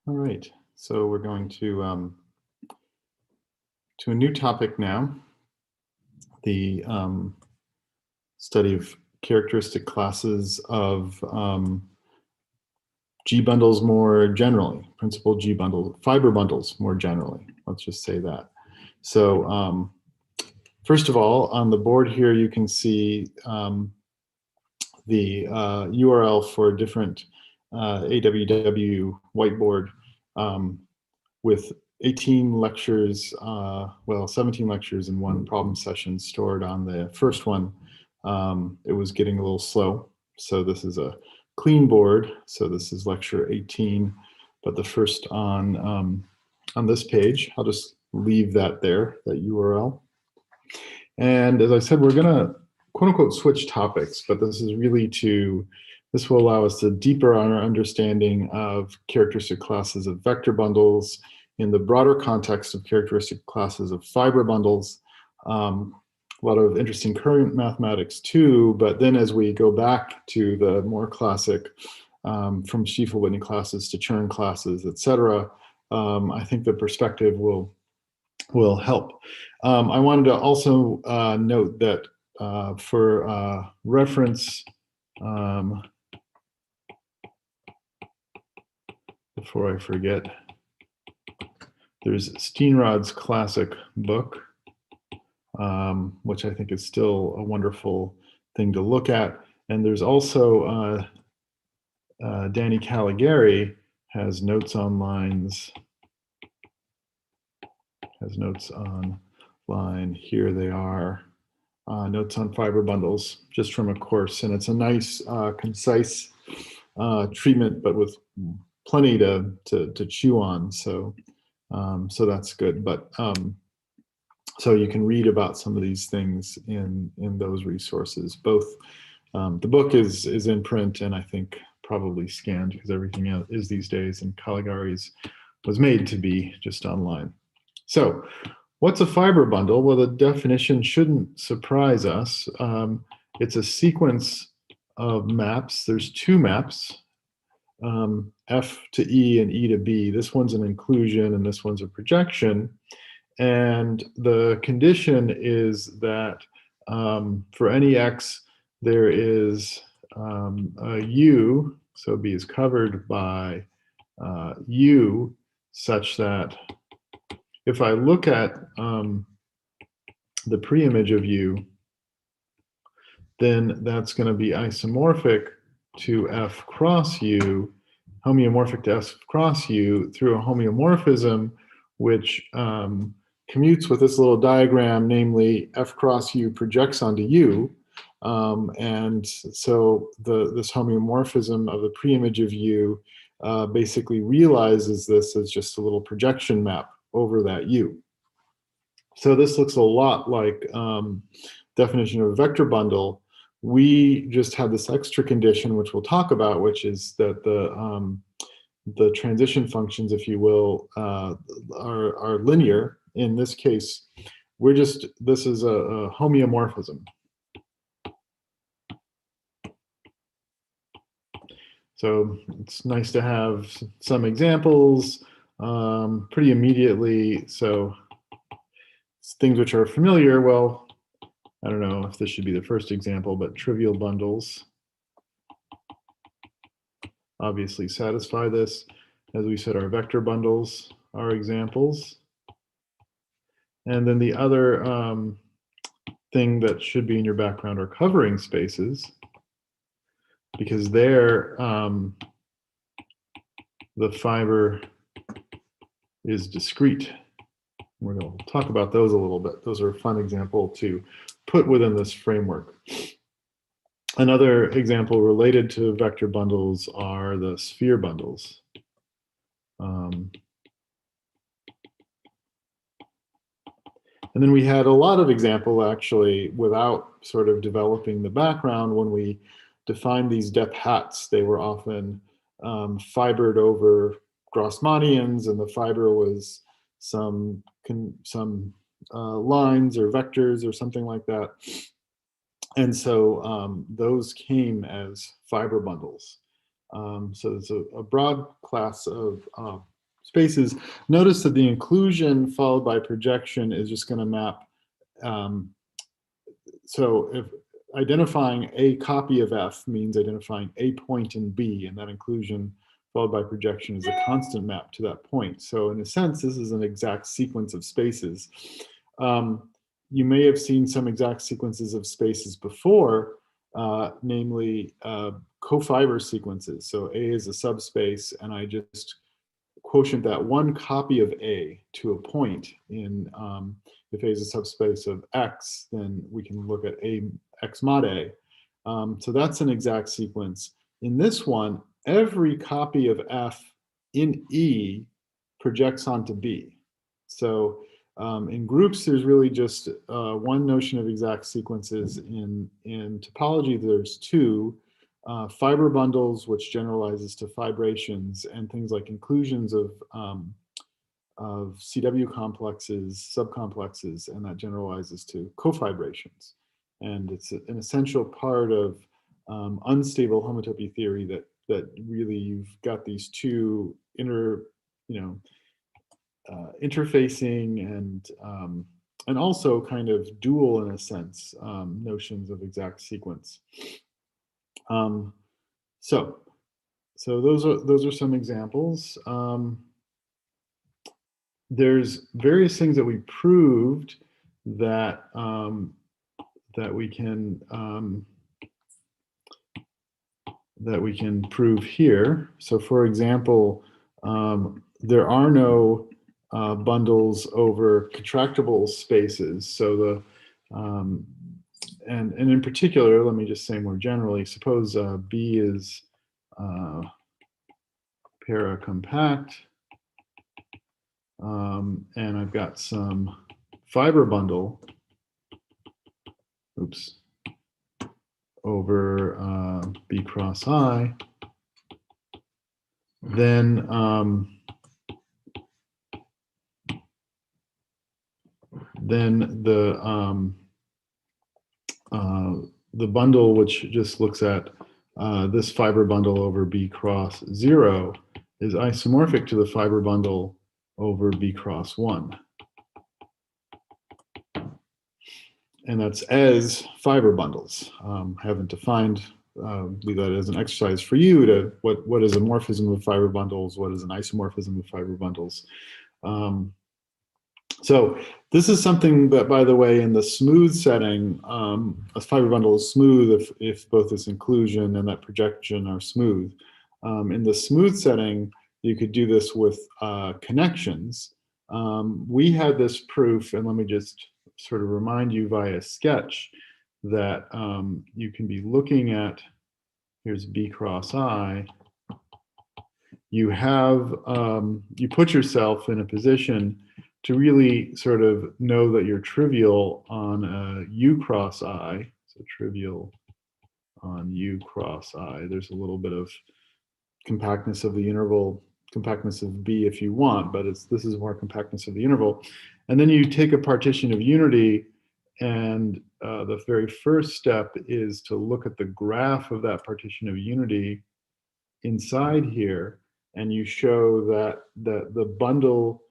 All right, so we're going to a new topic now, the study of characteristic classes of G bundles more generally, principal G bundle, fiber bundles more generally. Let's just say that. So first of all, on the board here, you can see the URL for different AWW whiteboard with 18 lectures, well, 17 lectures and one problem session stored on the first one. It was getting a little slow, so this is a clean board. So this is lecture 18, but the first on this page. I'll just leave that there, that URL. And as I said, we're gonna quote unquote switch topics, but this is really this will allow us to deeper our understanding of characteristic classes of vector bundles in the broader context of characteristic classes of fiber bundles. A lot of interesting current mathematics too, but then as we go back to the more classic from Stiefel-Whitney classes to Chern classes, etc., I think the perspective will help. I wanted to also note that for reference, before I forget, there's Steenrod's classic book, which I think is still a wonderful thing to look at. And there's also Danny Caligari has notes on lines, here they are, notes on fiber bundles, just from a course. And it's a nice, concise treatment, but with plenty to chew on. So that's good. But so you can read about some of these things in those resources. Both the book is in print, and I think probably scanned, because everything is these days, and Caligari's was made to be just online. So what's a fiber bundle? Well, the definition shouldn't surprise us. It's a sequence of maps. There's two maps, F to E and E to B. This one's an inclusion and this one's a projection. And the condition is that for any X, there is a U, so B is covered by U, such that if I look at the preimage of U, then that's going to be isomorphic to F cross U, homeomorphic to F cross U through a homeomorphism, which commutes with this little diagram, namely F cross U projects onto U. And so this homeomorphism of the preimage of U basically realizes this as just a little projection map over that U. So this looks a lot like definition of a vector bundle. We just have this extra condition, which we'll talk about, which is that the transition functions, if you will, are linear. In this case, this is a homeomorphism. So it's nice to have some examples pretty immediately. So things which are familiar, well, I don't know if this should be the first example, but trivial bundles obviously satisfy this. As we said, our vector bundles are examples. And then the other thing that should be in your background are covering spaces, because there the fiber is discrete. We're going to talk about those a little bit. Those are a fun example to put within this framework. Another example related to vector bundles are the sphere bundles. And then we had a lot of example actually without sort of developing the background. When we defined these depth hats, they were often fibered over Grassmannians, and the fiber was some lines or vectors or something like that. And so those came as fiber bundles. So it's a broad class of spaces. Notice that the inclusion followed by projection is just going to map. So if identifying a copy of F means identifying a point in B, and that inclusion followed by projection is a constant map to that point. So in a sense, this is an exact sequence of spaces. You may have seen some exact sequences of spaces before, namely cofiber sequences. So A is a subspace, and I just quotient that one copy of A to a point in, if A is a subspace of X, then we can look at A X mod A. So that's an exact sequence. In this one, every copy of F in E projects onto B. So in groups, there's really just one notion of exact sequences. In topology, there's two. Fiber bundles, which generalizes to fibrations, and things like inclusions of CW complexes, subcomplexes, and that generalizes to cofibrations. And it's an essential part of unstable homotopy theory that really you've got these two interfacing and also kind of dual, in a sense, notions of exact sequence. So those are some examples. There's various things that we proved that that we can prove here. So for example, there are no bundles over contractible spaces. So and in particular, let me just say more generally, suppose B is paracompact, and I've got some fiber bundle, oops, over B cross I, then the bundle, which just looks at this fiber bundle over B cross 0, is isomorphic to the fiber bundle over B cross 1. And that's as fiber bundles. Haven't defined, leave that as an exercise for you to what is a morphism of fiber bundles, what is an isomorphism of fiber bundles. So this is something that, by the way, in the smooth setting, a fiber bundle is smooth if both this inclusion and that projection are smooth. In the smooth setting, you could do this with connections. We had this proof, and let me just sort of remind you via sketch that you can be looking at, here's B cross I. You have, you put yourself in a position to really sort of know that you're trivial on U cross I, so trivial on U cross I. There's a little bit of compactness of the interval, compactness of B if you want, but this is more compactness of the interval. And then you take a partition of unity, and the very first step is to look at the graph of that partition of unity inside here, and you show that the bundle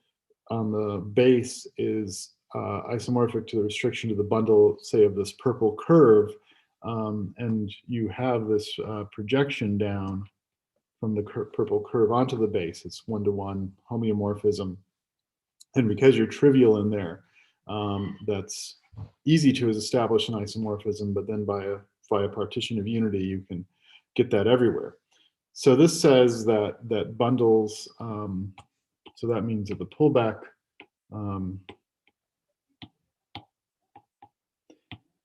on the base is isomorphic to the restriction to the bundle, say, of this purple curve, and you have this projection down from the purple curve onto the base. It's one-to-one homeomorphism, and because you're trivial in there, that's easy to establish an isomorphism, but then via partition of unity, you can get that everywhere. So this says that bundles, so that means that the pullback,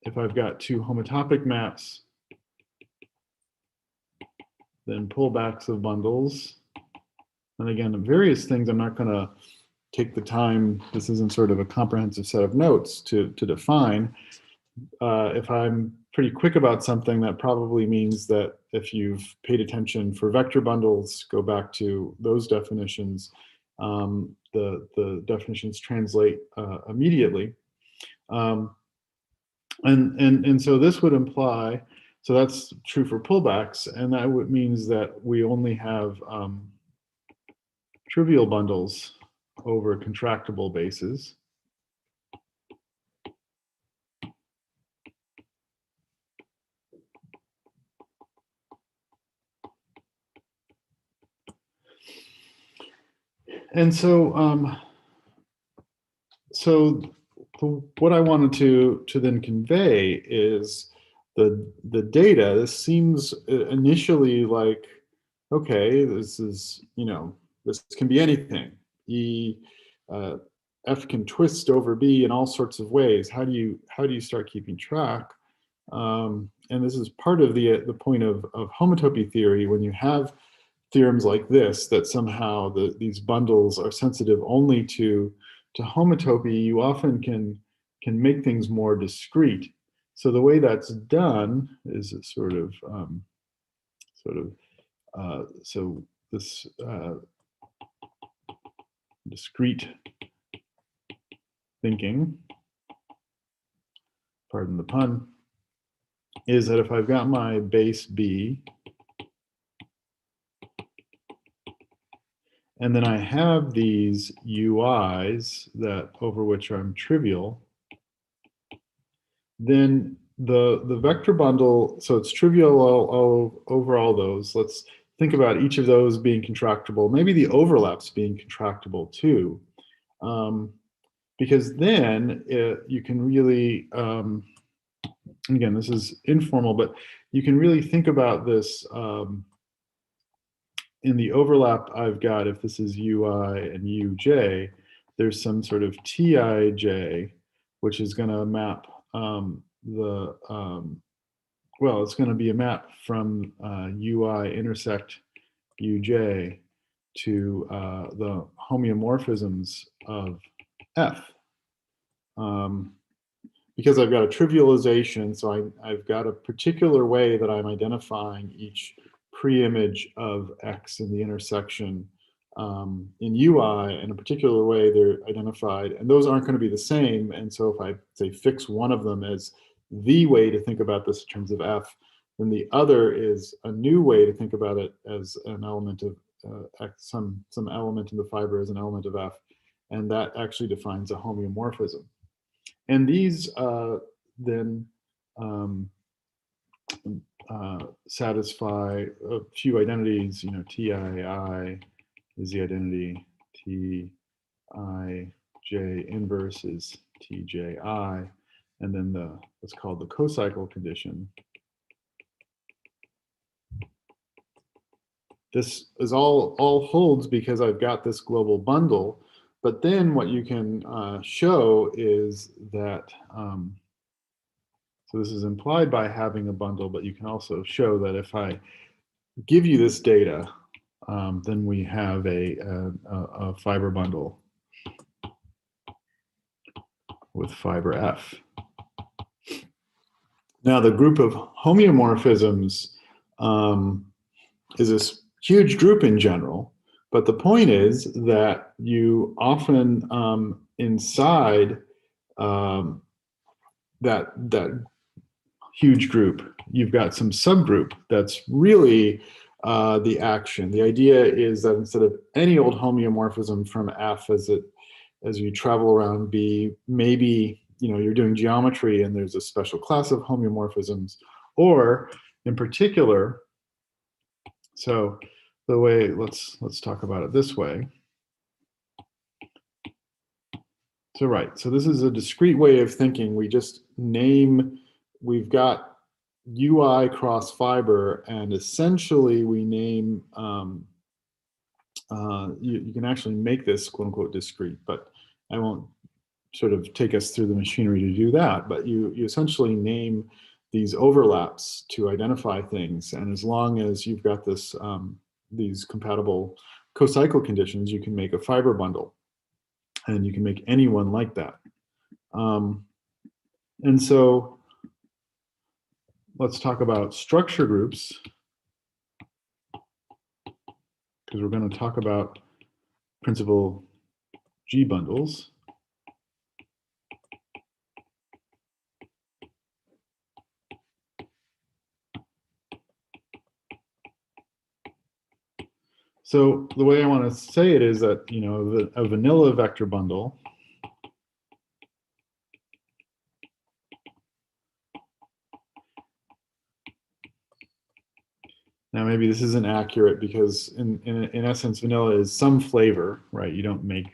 if I've got two homotopic maps, then pullbacks of bundles, and again, various things I'm not going to take the time, this isn't sort of a comprehensive set of notes to define. If I'm pretty quick about something, that probably means that if you've paid attention for vector bundles, go back to those definitions. The definitions translate immediately. And so this would imply, so that's true for pullbacks, and that means that we only have trivial bundles over contractible bases. And so, what I wanted to then convey is the data. This seems initially like, okay, this is, this can be anything. F can twist over B in all sorts of ways. How do you start keeping track? And this is part of the point of homotopy theory. When you have theorems like this, that somehow these bundles are sensitive only to homotopy, you often can make things more discrete. So the way that's done is a so this discrete thinking, pardon the pun, is that if I've got my base B, and then I have these UIs that over which I'm trivial, then the vector bundle, so it's trivial all over all those. Let's think about each of those being contractible, maybe the overlaps being contractible too. Because then you can really, again, this is informal, but you can really think about this. In the overlap I've got, if this is UI and UJ, there's some sort of TIJ, which is going to map well, it's going to be a map from UI intersect UJ to the homeomorphisms of F. Because I've got a trivialization, so I've got a particular way that I'm identifying each pre-image of X in the intersection in UI. In a particular way, they're identified, and those aren't going to be the same. And so if I say fix one of them as the way to think about this in terms of F, then the other is a new way to think about it as an element of X, some element in the fiber as an element of F, and that actually defines a homeomorphism. And these then satisfy a few identities. TII is the identity, TIJ inverse is TJI, and then what's called the cocycle condition. This is all holds because I've got this global bundle. But then what you can show is that, so this is implied by having a bundle, but you can also show that if I give you this data, then we have a fiber bundle with fiber F. Now the group of homeomorphisms is this huge group in general. But the point is that you often inside that huge group, you've got some subgroup that's really the action. The idea is that instead of any old homeomorphism from F as you travel around B, maybe you're doing geometry and there's a special class of homeomorphisms, or in particular, so the way, let's talk about it this way. So right, so this is a discrete way of thinking. We just name, we've got UI cross fiber, and essentially we name, you can actually make this quote unquote discrete, but I won't sort of take us through the machinery to do that, but you essentially name these overlaps to identify things, and as long as you've got this these compatible cocycle conditions, you can make a fiber bundle, and you can make any one like that. And so let's talk about structure groups, because we're going to talk about principal G bundles. So the way I want to say it is that, you know, a vanilla vector bundle now maybe this isn't accurate because in essence vanilla is some flavor, right? You don't make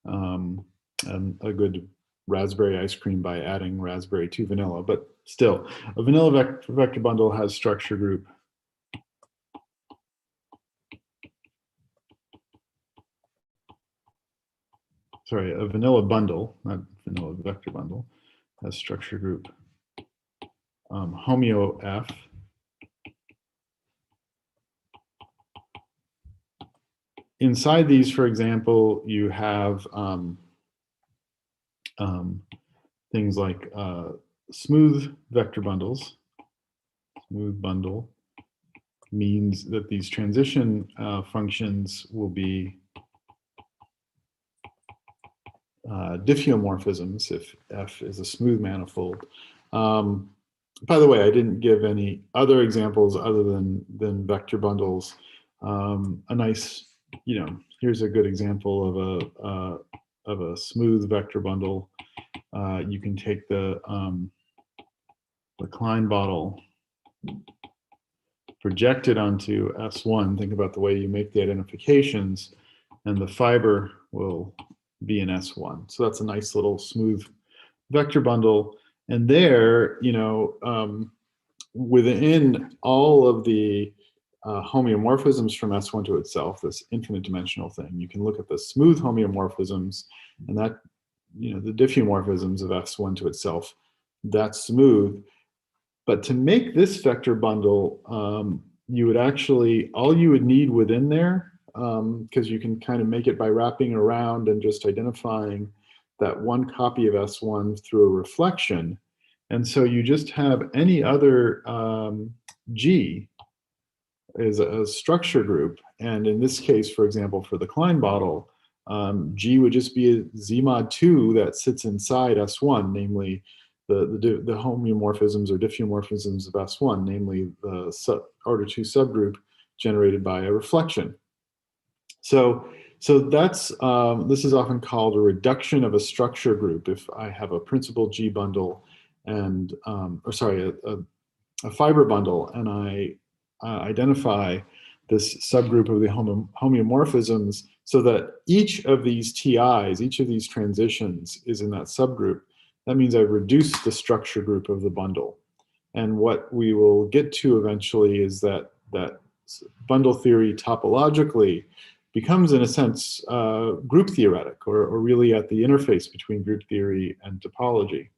a good raspberry ice cream by adding raspberry to vanilla, but still a vanilla vector bundle has structure group a vanilla bundle, not vanilla vector bundle, has structure group homeo F. Inside these, for example, you have things like smooth vector bundles. Smooth bundle means that these transition functions will be diffeomorphisms if F is a smooth manifold. By the way, I didn't give any other examples other than vector bundles. A nice, you know, here's a good example of a smooth vector bundle. You can take the Klein bottle, project it onto S1. Think about the way you make the identifications, and the fiber will be in S1. So that's a nice little smooth vector bundle. And there, you know, within all of the homeomorphisms from S1 to itself, this infinite dimensional thing, you can look at the smooth homeomorphisms, and that, you know, the diffeomorphisms of S1 to itself, that's smooth. But to make this vector bundle, you would actually, all you would need within there, because you can kind of make it by wrapping around and just identifying that one copy of S1 through a reflection. And so you just have any other G is a structure group. And in this case, for example, for the Klein bottle, G would just be a Z mod 2 that sits inside S1, namely the homeomorphisms or diffeomorphisms of S1, namely the order 2 subgroup generated by a reflection. So that's this is often called a reduction of a structure group. If I have a principal G bundle and a fiber bundle, and I identify this subgroup of the homeomorphisms so that each of these TIs, each of these transitions is in that subgroup, that means I've reduced the structure group of the bundle. And what we will get to eventually is that bundle theory topologically becomes, in a sense, group theoretic, or really at the interface between group theory and topology.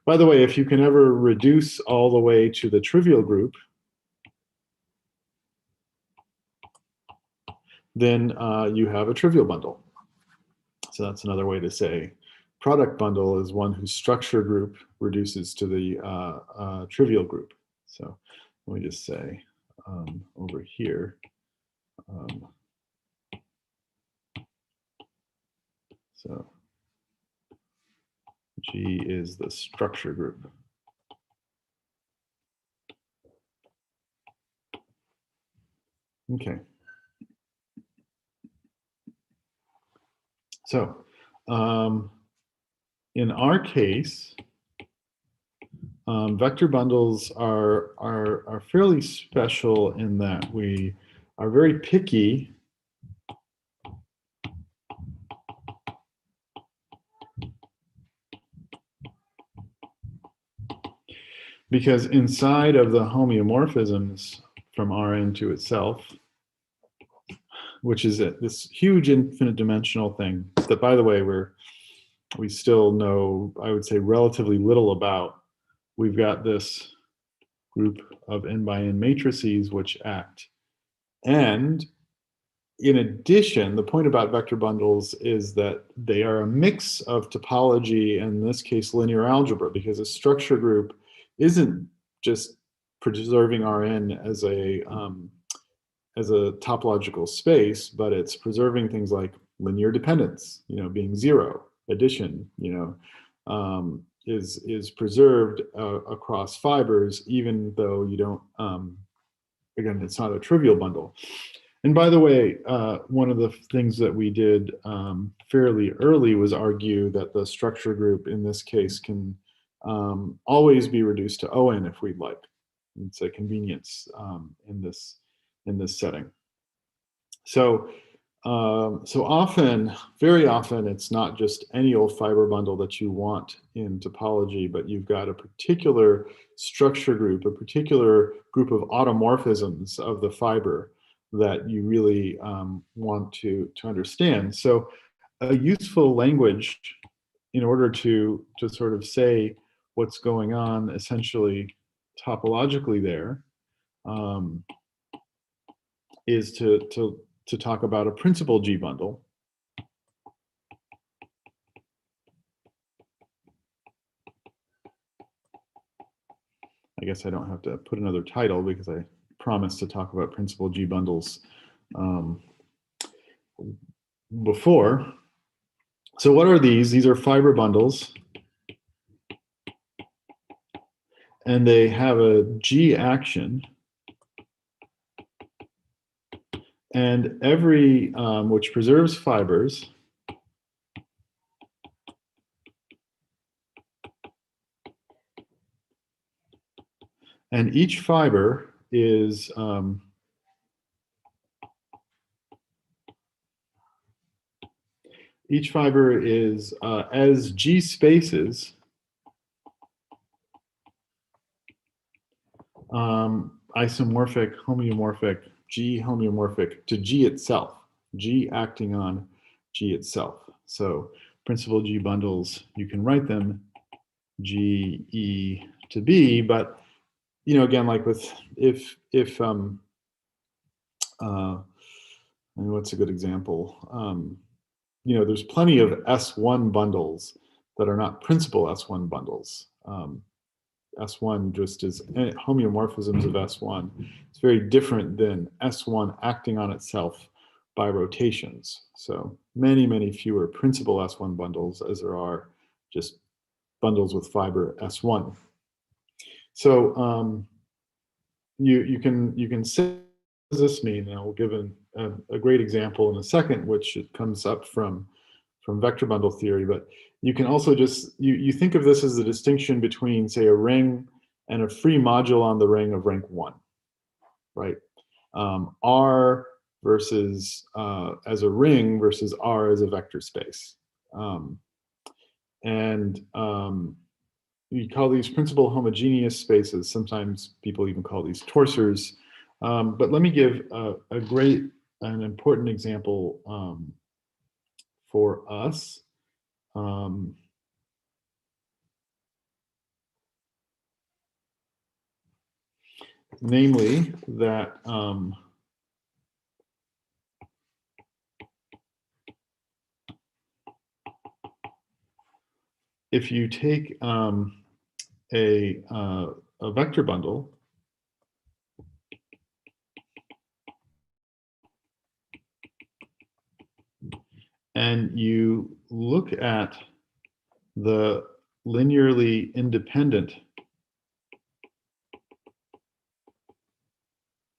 By the way, if you can ever reduce all the way to the trivial group, then you have a trivial bundle. So that's another way to say product bundle is one whose structure group reduces to the trivial group. So let me just say over here, so G is the structure group. Okay. So in our case, vector bundles are fairly special in that we are very picky because inside of the homeomorphisms from Rn to itself, which is this huge infinite dimensional thing that, by the way, we still know, I would say, relatively little about. We've got this group of n by n matrices which act. And in addition, the point about vector bundles is that they are a mix of topology, and in this case, linear algebra, because a structure group isn't just preserving Rn as a topological space, but it's preserving things like linear dependence, you know, being zero, addition, you know, is preserved across fibers, even though you don't, again, it's not a trivial bundle. And by the way, one of the things that we did fairly early was argue that the structure group in this case can always be reduced to ON if we'd like. It's a convenience in this setting. So so often, very often, it's not just any old fiber bundle that you want in topology, but you've got a particular structure group, a particular group of automorphisms of the fiber that you really want to understand. So a useful language in order to sort of say what's going on essentially topologically there is to talk about a principal G bundle. I guess I don't have to put another title because I promised to talk about principal G bundles before. So what are these? These are fiber bundles. And they have a G action. And every, which preserves fibers. And each fiber is as G spaces isomorphic, homeomorphic, G homeomorphic to G itself, G acting on G itself. So principal G bundles, you can write them G, E to B, but you know, again, like with what's a good example? You know, there's plenty of S1 bundles that are not principal S1 bundles. S1 just is homeomorphisms of S1. It's very different than S1 acting on itself by rotations. So many, many fewer principal S1 bundles as there are just bundles with fiber S1. So you can say, what does this mean? And I'll give a great example in a second, which it comes up from vector bundle theory, but you can also just, you think of this as the distinction between, say, a ring and a free module on the ring of rank 1, right? R versus as a ring versus R as a vector space. You call these principal homogeneous spaces. Sometimes people even call these torsors. But let me give a great and important example for us. Namely that if you take a vector bundle and you look at the linearly independent,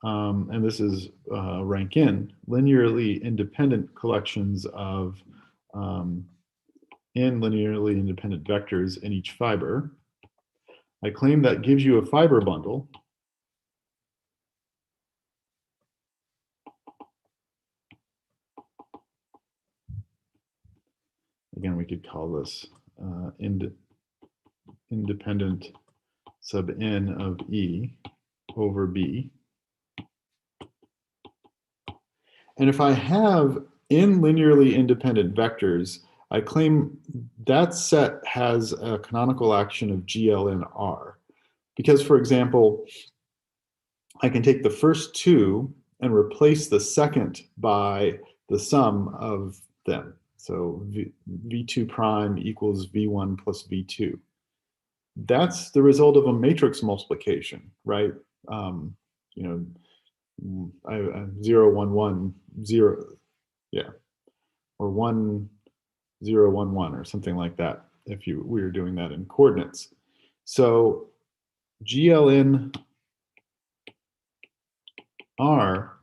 and this is rank n, linearly independent collections of n linearly independent vectors in each fiber. I claim that gives you a fiber bundle. Again, we could call this independent sub n of E over B. And if I have n linearly independent vectors, I claim that set has a canonical action of GLNR. Because, for example, I can take the first two and replace the second by the sum of them. So V2 prime equals V1 plus V2. That's the result of a matrix multiplication, right? You know, 0, 1, 1, 0, yeah, or 1, 0, 1, 1, or something like that, if we were doing that in coordinates. So GLN R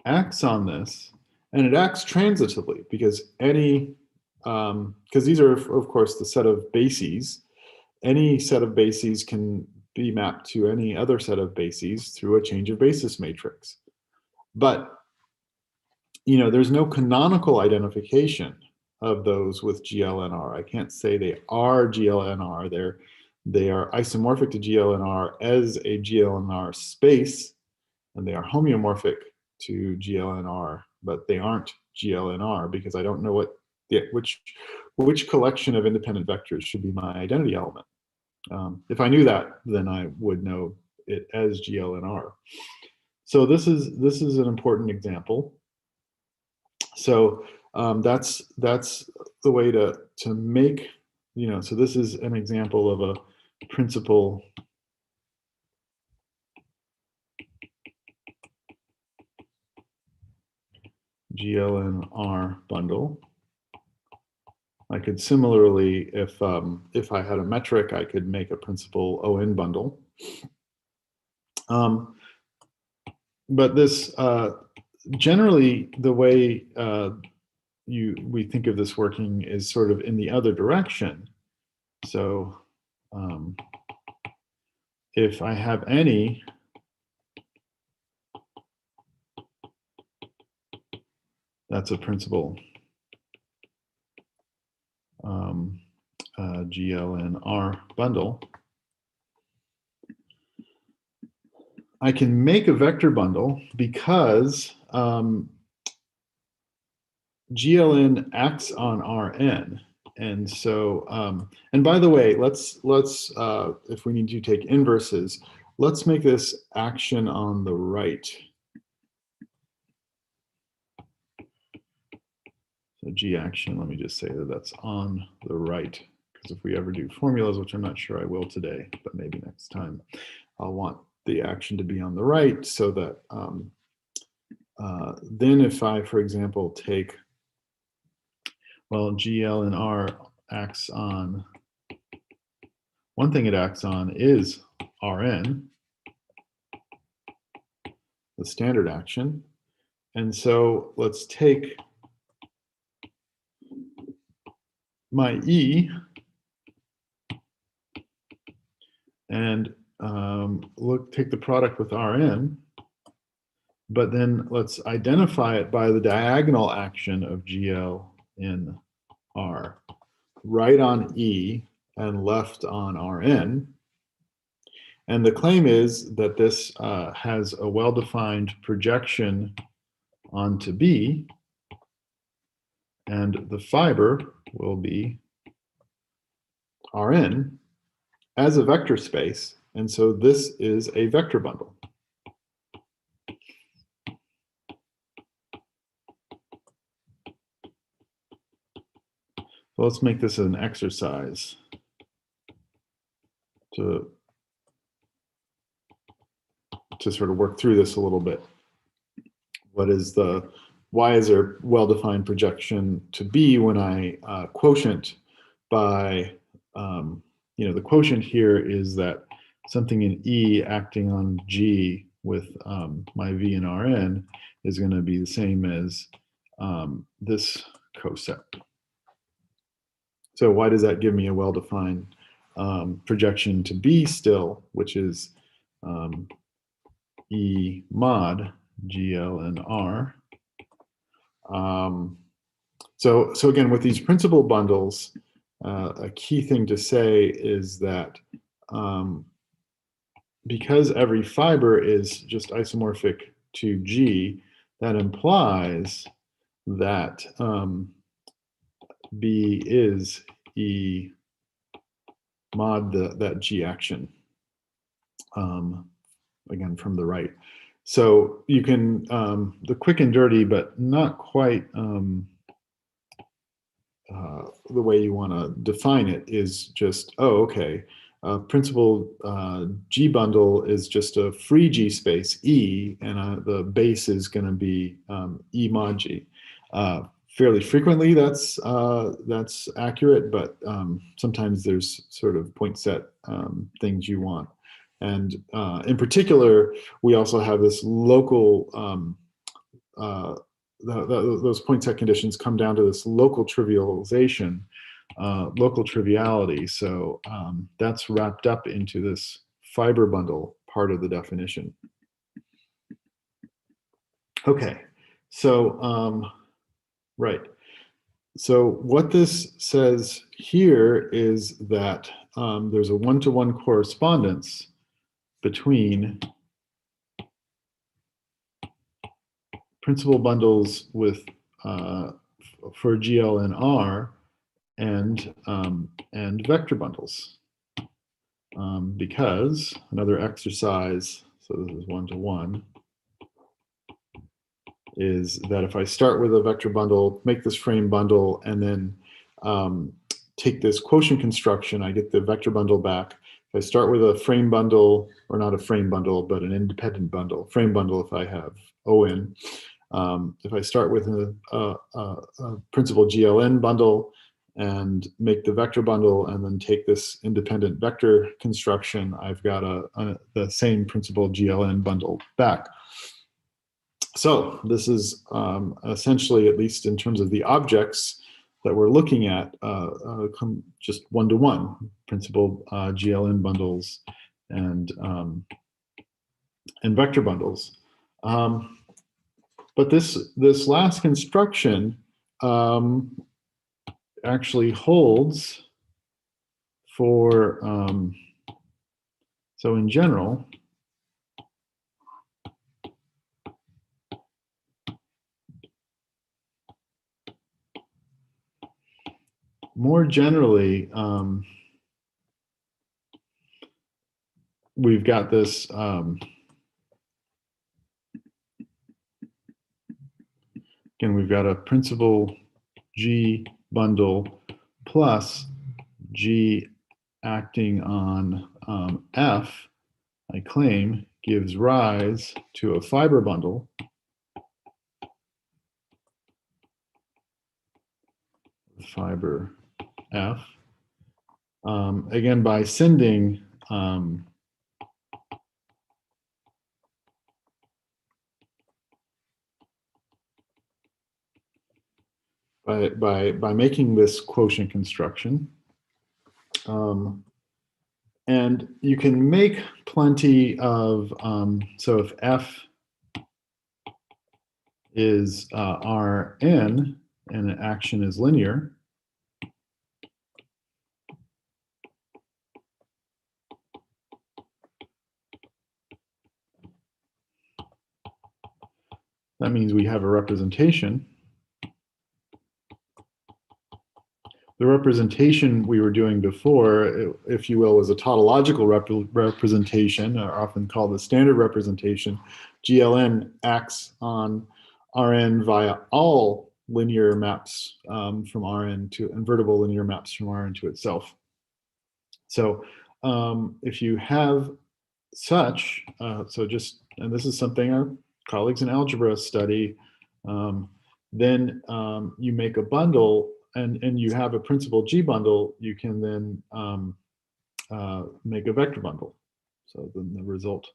acts on this, and it acts transitively because because these are, of course, the set of bases. Any set of bases can be mapped to any other set of bases through a change of basis matrix. But, there's no canonical identification of those with GLNR. I can't say they are GLNR. They are isomorphic to GLNR as a GLNR space, and they are homeomorphic to GLNR, but they aren't GLNR because I don't know which collection of independent vectors should be my identity element. If I knew that, then I would know it as GLNR. So this is an important example. So that's the way to make, so this is an example of a principal GLNR bundle. I could similarly, if I had a metric, I could make a principal ON bundle. But this generally the way we think of this working is sort of in the other direction. So if I have any that's a principal GLNR bundle, I can make a vector bundle because GLN acts on Rn. And so, and by the way, let's if we need to take inverses, let's make this action on the right. So G action, let me just say that that's on the right, because if we ever do formulas, which I'm not sure I will today, but maybe next time, I'll want the action to be on the right so that then if I, for example, take, well, GL and R acts on, one thing it acts on is Rn, the standard action. And so let's take my E and take the product with Rn, but then let's identify it by the diagonal action of GL in R, right on E and left on Rn. And the claim is that this has a well-defined projection onto B, and the fiber will be Rn as a vector space, and so this is a vector bundle. So let's make this an exercise to sort of work through this a little bit. Why is there well-defined projection to B when I quotient by, the quotient here is that something in E acting on G with my V and Rn is going to be the same as this coset. So why does that give me a well-defined projection to B still, which is E mod GL and R? So again, with these principal bundles, a key thing to say is that because every fiber is just isomorphic to G, that implies that B is E mod that G action, again, from the right. So you can, the quick and dirty, but not quite the way you want to define it is just, oh, okay, principal G bundle is just a free G space E, and the base is going to be E mod G. Fairly frequently, that's accurate, but sometimes there's sort of point set things you want. And in particular, we also have this local those point set conditions come down to this local trivialization, local triviality. So that's wrapped up into this fiber bundle part of the definition. Okay, so right. So what this says here is that there's a one-to-one correspondence between principal bundles with for GL and R and vector bundles, because another exercise, so this is one-to-one, is that if I start with a vector bundle, make this frame bundle, and then take this quotient construction, I get the vector bundle back. If I start with a frame bundle, or not a frame bundle, but an independent bundle, frame bundle if I have ON. If I start with a principal GLN bundle and make the vector bundle and then take this independent vector construction, I've got the same principal GLN bundle back. So this is essentially, at least in terms of the objects that we're looking at, just one-to-one principal GLN bundles and vector bundles. But this last construction actually holds for, so in general, more generally, we've got this again, we've got a principal G bundle plus G acting on F, I claim, gives rise to a fiber bundle fiber F. Again, by sending by making this quotient construction, and you can make plenty of, so if F is Rn and an action is linear, that means we have a representation. The representation we were doing before, if you will, was a tautological representation, or often called the standard representation. GLN acts on Rn via all linear maps from Rn to invertible linear maps from Rn to itself. So if you have such, so just, and this is something our colleagues in algebra study, then you make a bundle and you have a principal G bundle, you can then make a vector bundle. So then the result,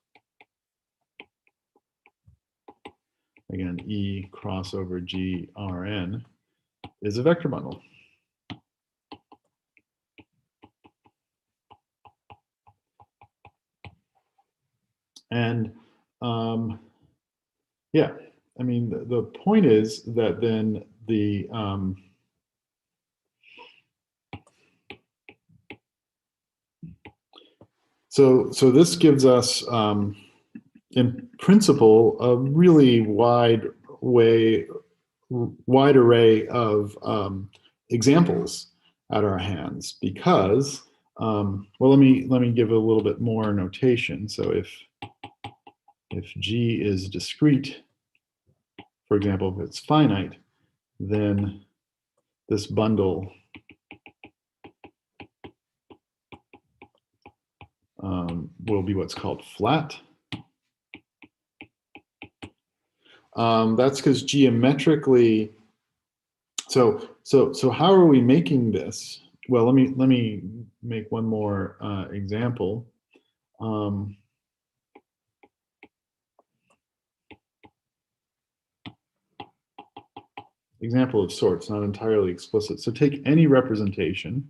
again, E crossover G Rn is a vector bundle. And yeah, I mean, the point is that then the so this gives us, in principle, a really wide array of examples at our hands, because well, let me give a little bit more notation. So if G is discrete, for example, if it's finite, then this bundle will be what's called flat. That's because geometrically, so how are we making this? Well, let me make one more example. example of sorts, not entirely explicit. So take any representation,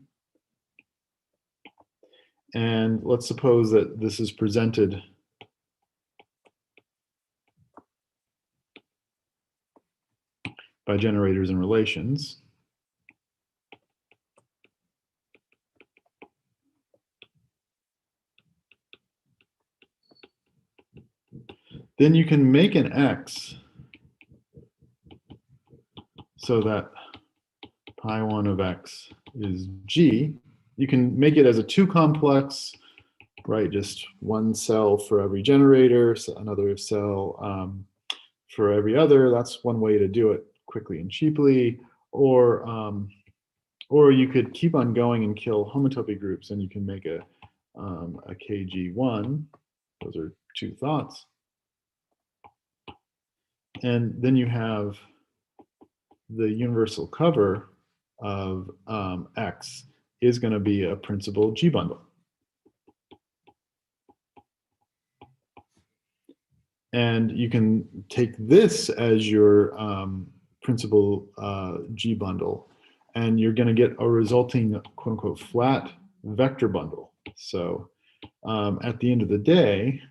and let's suppose that this is presented by generators and relations. Then you can make an X so that pi1 of X is G. You can make it as a two complex, right? Just one cell for every generator, so another cell for every other. That's one way to do it quickly and cheaply. Or you could keep on going and kill homotopy groups, and you can make a KG1. Those are two thoughts. And then you have the universal cover of X is going to be a principal G bundle. And you can take this as your principal G bundle, and you're going to get a resulting quote unquote flat vector bundle. So at the end of the day,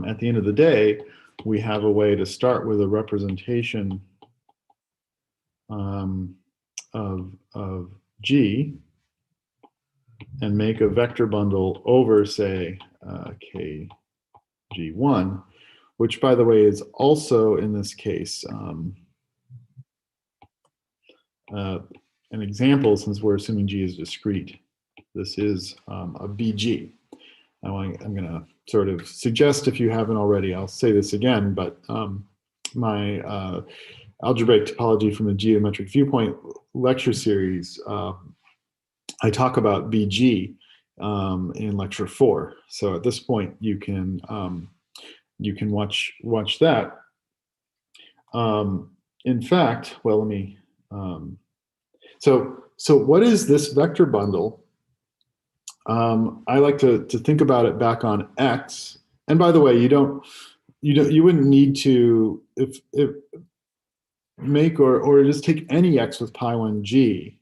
at the end of the day, we have a way to start with a representation of G and make a vector bundle over, say, KG1, which, by the way, is also, in this case, an example, since we're assuming G is discrete. This is a BG. I'm going to sort of suggest, if you haven't already, I'll say this again, but my algebraic topology from a geometric viewpoint lecture series, I talk about BG in lecture 4. So at this point, you can watch that. In fact, well, let me. So what is this vector bundle? I like to think about it back on X. And by the way, you wouldn't need to if make or just take any X with pi1 G,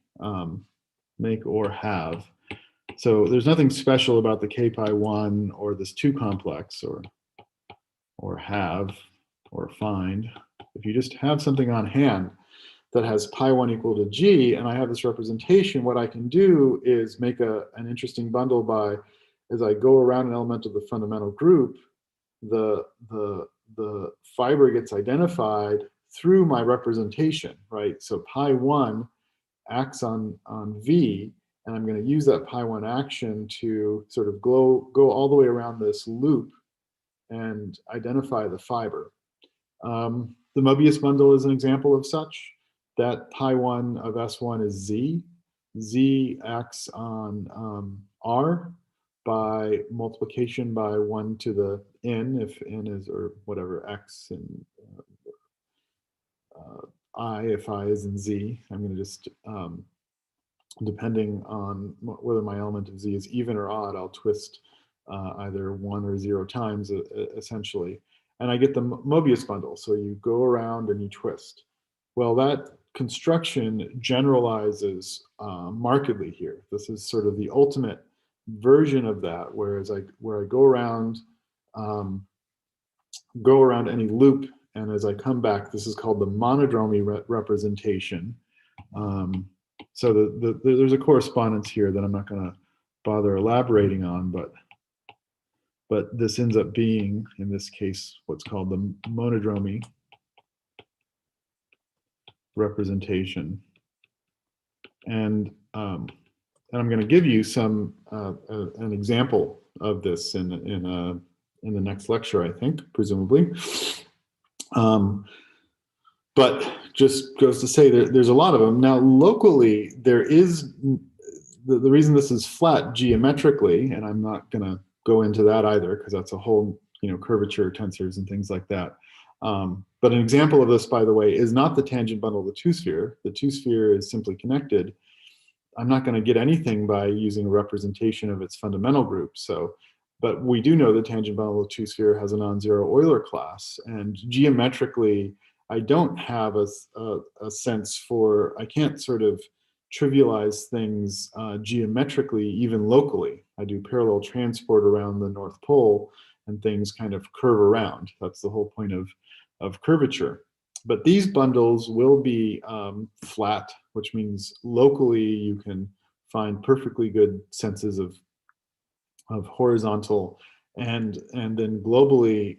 make or have. So there's nothing special about the k pi1 or this 2 complex or have or find. If you just have something on hand that has pi1 equal to G, and I have this representation, what I can do is make an interesting bundle by, as I go around an element of the fundamental group, the fiber gets identified through my representation, right? So pi1 acts on V, and I'm going to use that pi1 action to sort of go all the way around this loop and identify the fiber. The Mobius bundle is an example of such. That pi1 of S1 is Z. Z acts on R by multiplication by 1 to the n, if n is, or whatever, x, and I, if I is in Z. I'm going to just, depending on whether my element of Z is even or odd, I'll twist either 1 or 0 times, essentially. And I get the Mobius bundle. So you go around and you twist. Well, that construction generalizes markedly here. This is sort of the ultimate version of that, where I go around any loop, and as I come back, this is called the Monodromey representation. So there's a correspondence here that I'm not going to bother elaborating on, but this ends up being, in this case, what's called the Monodromey Representation. And I'm going to give you an example of this in the next lecture, I think, presumably. But just goes to say there's a lot of them. Now, locally, there is, the reason this is flat geometrically, and I'm not going to go into that either, because that's a whole, curvature tensors and things like that. But an example of this, by the way, is not the tangent bundle of the two-sphere. The two-sphere is simply connected. I'm not going to get anything by using a representation of its fundamental group. So But we do know the tangent bundle of two-sphere has a non-zero Euler class, and geometrically, I don't have a sense for, I can't sort of trivialize things geometrically, even locally. I do parallel transport around the North Pole, and things kind of curve around. That's the whole point of curvature. But these bundles will be flat, which means locally you can find perfectly good senses of horizontal, and then globally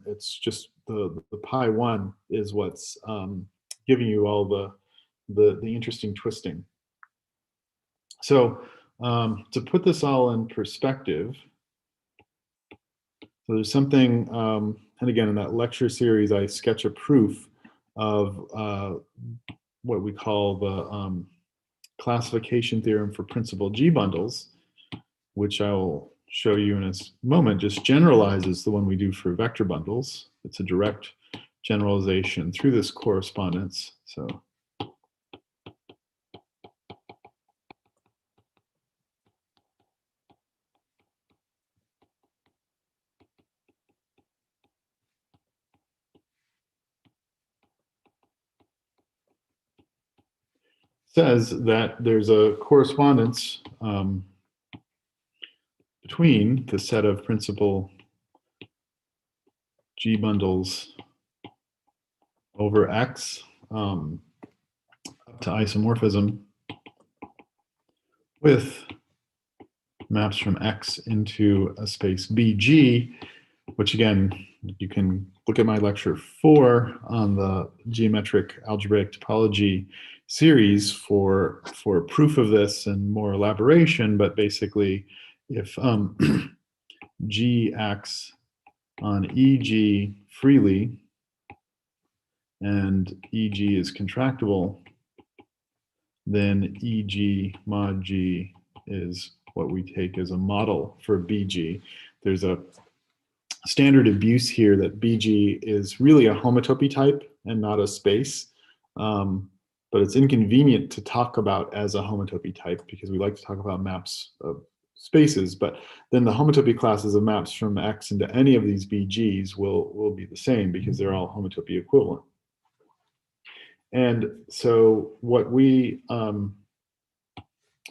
it's just the pi 1 is what's giving you all the interesting twisting. So to put this all in perspective, so there's something, and again in that lecture series I sketch a proof of what we call the classification theorem for principal G bundles, which I will show you in a moment, just generalizes the one we do for vector bundles. It's a direct generalization through this correspondence. So says that there's a correspondence between the set of principal G bundles over X up to isomorphism with maps from X into a space BG, which again, you can look at my lecture 4 on the geometric algebraic topology series for proof of this and more elaboration. But basically, if G acts on EG freely and EG is contractible, then EG mod G is what we take as a model for BG. There's a standard abuse here that BG is really a homotopy type and not a space. But it's inconvenient to talk about as a homotopy type because we like to talk about maps of spaces. But then the homotopy classes of maps from X into any of these BGs will be the same because they're all homotopy equivalent. And so what we,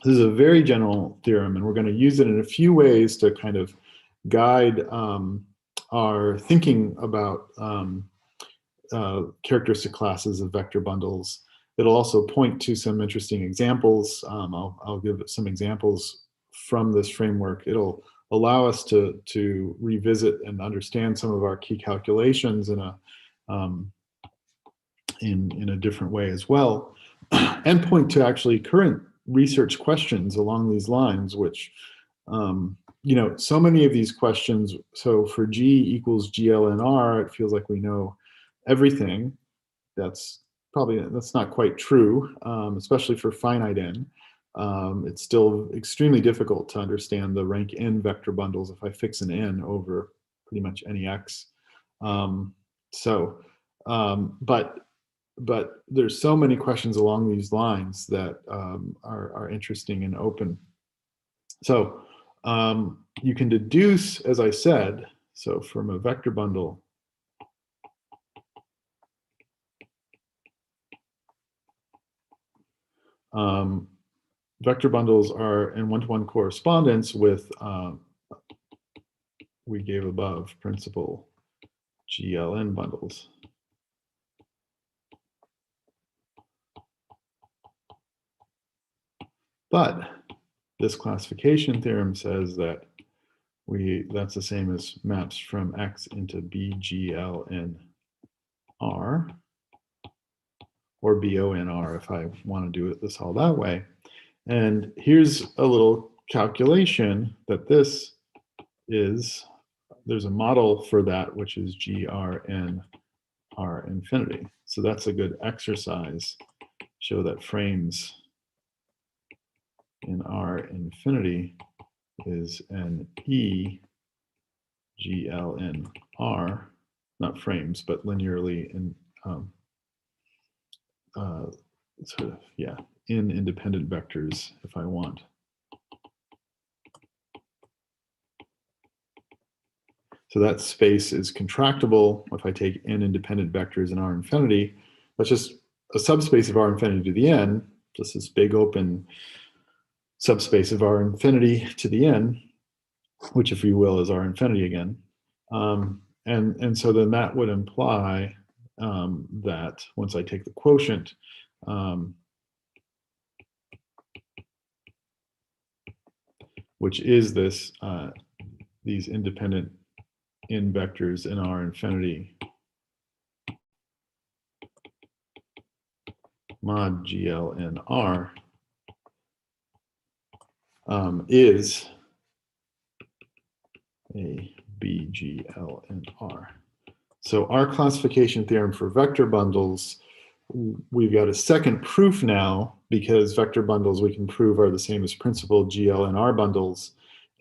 this is a very general theorem, and we're going to use it in a few ways to kind of guide our thinking about characteristic classes of vector bundles. It'll also point to some interesting examples. I'll give some examples from this framework. It'll allow us to revisit and understand some of our key calculations in a different way as well, and point to actually current research questions along these lines, which you know, so many of these questions. So for G equals GLNR, it feels like we know everything. That's not quite true, especially for finite n. It's still extremely difficult to understand the rank n vector bundles if I fix an n over pretty much any x. But there's so many questions along these lines that are interesting and open. So you can deduce, as I said, so from a vector bundle, vector bundles are in one-to-one correspondence with, we gave above, principal GLN bundles. But this classification theorem says that that's the same as maps from X into BGLNR, or BONR if I want to do this all that way. And here's a little calculation that this is, there's a model for that, which is GRN R infinity. So that's a good exercise. Show that frames in R infinity is an E GLN R, not frames, but linearly in sort of, yeah, in independent vectors if I want. So that space is contractible. If I take n independent vectors in R infinity, that's just a subspace of R infinity to the n, just this big open subspace of R infinity to the n, which, if you will, is R infinity again. And so then that would imply that once I take the quotient, which is this these independent n vectors in R infinity mod GL in R is a BGL in R. So our classification theorem for vector bundles, we've got a second proof now, because vector bundles we can prove are the same as principal GL and R bundles,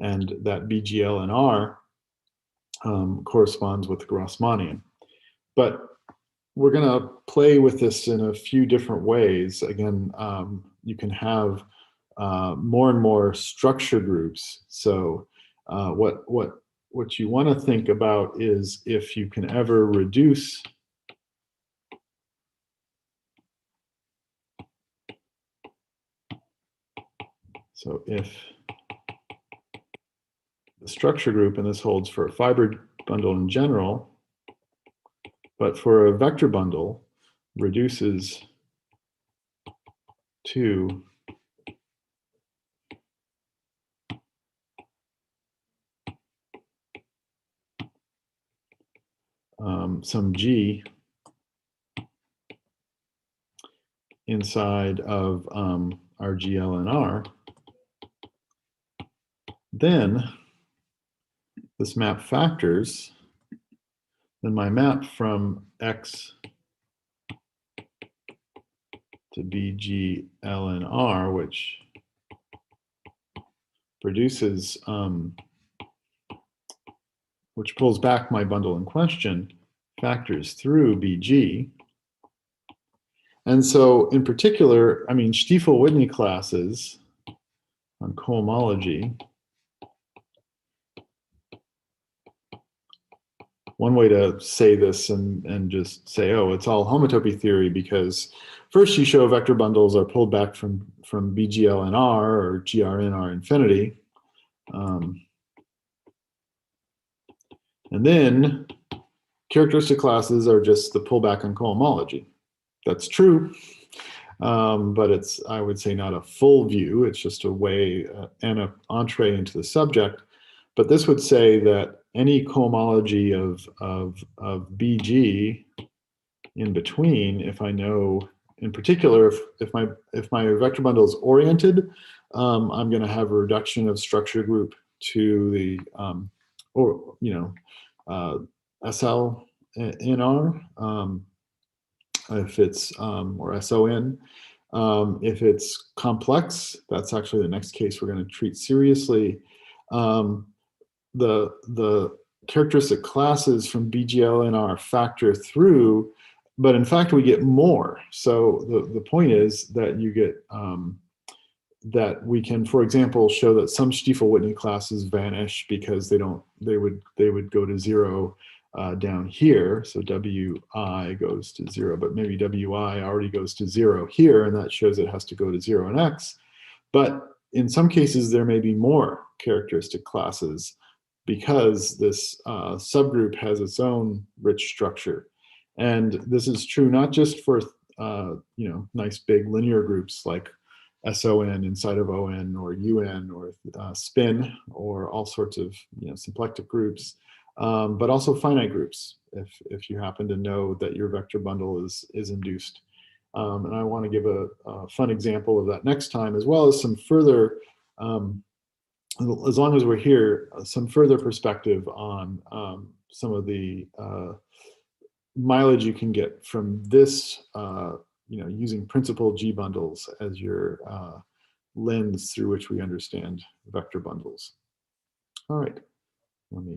and that BGL and R corresponds with the Grassmannian. But we're going to play with this in a few different ways. Again, you can have more and more structure groups. So what you want to think about is if you can ever reduce so if the structure group, and this holds for a fiber bundle in general, but for a vector bundle, reduces to some G inside of our GL and R, then this map factors, then my map from X to BG, L, and R, which produces, which pulls back my bundle in question, factors through BG. And so in particular, I mean, Stiefel-Whitney classes on cohomology, one way to say this and just say, oh, it's all homotopy theory, because first you show vector bundles are pulled back from BGL and R, or GR in R infinity. And then characteristic classes are just the pullback on cohomology. That's true, but it's, I would say, not a full view. It's just a way and an entree into the subject. But this would say that any cohomology of BG in between, if I know, in particular, if my vector bundle is oriented, I'm going to have a reduction of structure group to the SL in R, if it's or SON. If it's complex, that's actually the next case we're going to treat seriously. The characteristic classes from BGL and R factor through, but in fact we get more. So the point is that you get that we can, for example, show that some Stiefel-Whitney classes vanish because they would go to zero down here. So WI goes to zero, but maybe WI already goes to zero here, and that shows it has to go to zero in X. But in some cases, there may be more characteristic classes because this subgroup has its own rich structure. And this is true not just for nice big linear groups like SON inside of ON, or UN, or spin, or all sorts of symplectic groups, but also finite groups if you happen to know that your vector bundle is induced. And I want to give a fun example of that next time, as well as some further, as long as we're here, some further perspective on some of the mileage you can get from this, using principal G bundles as your lens through which we understand vector bundles. All right, let me